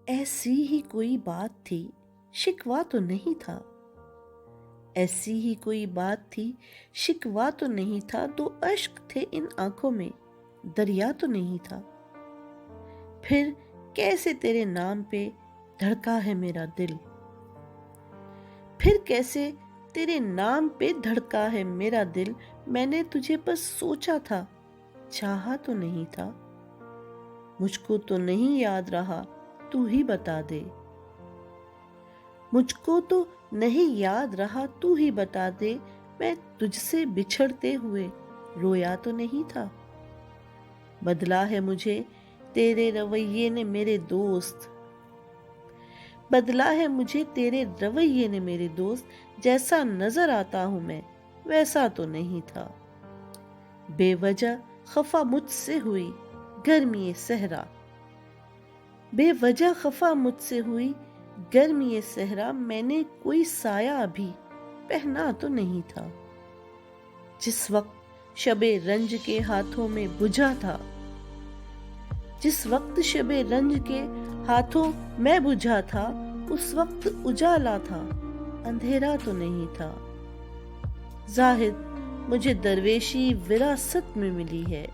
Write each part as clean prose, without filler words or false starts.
ऐसी ही कोई बात थी, शिकवा तो नहीं था। ऐसी ही कोई बात थी, शिकवा तो नहीं था। दो अश्क थे इन आंखों में, दरिया तो नहीं था। फिर कैसे तेरे नाम पे धड़का है मेरा दिल। फिर कैसे तेरे नाम पे धड़का है मेरा दिल। मैंने तुझे बस सोचा था, चाहा तो नहीं था। मुझको तो नहीं याद रहा, तू ही बता दे। मुझको तो नहीं याद रहा, तू ही बता दे। मैं तुझसे बिछड़ते हुए रोया तो नहीं था। बदला है मुझे तेरे रवैये ने मेरे दोस्त। बदला है मुझे तेरे रवैये ने मेरे दोस्त। जैसा नजर आता हूं मैं, वैसा तो नहीं था। बेवजह खफा मुझसे हुई गर्मी सहरा। बेवजह खफा मुझसे हुई गर्मी सहरा। मैंने कोई साया अभी पहना तो नहीं था। जिस वक्त शबे रंज के हाथों में बुझा था। जिस वक्त शबे रंज के हाथों में बुझा था, उस वक्त उजाला था, अंधेरा तो नहीं था। जाहिद मुझे दरवेशी विरासत में मिली है।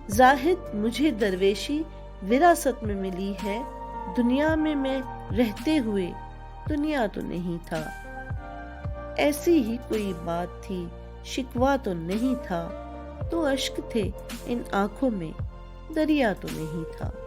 जाहिद मुझे दरवेशी विरासत में मिली है। दुनिया में मैं रहते हुए दुनिया तो नहीं था। ऐसी ही कोई बात थी, शिकवा तो नहीं था। तो अश्क थे इन आंखों में, दरिया तो नहीं था।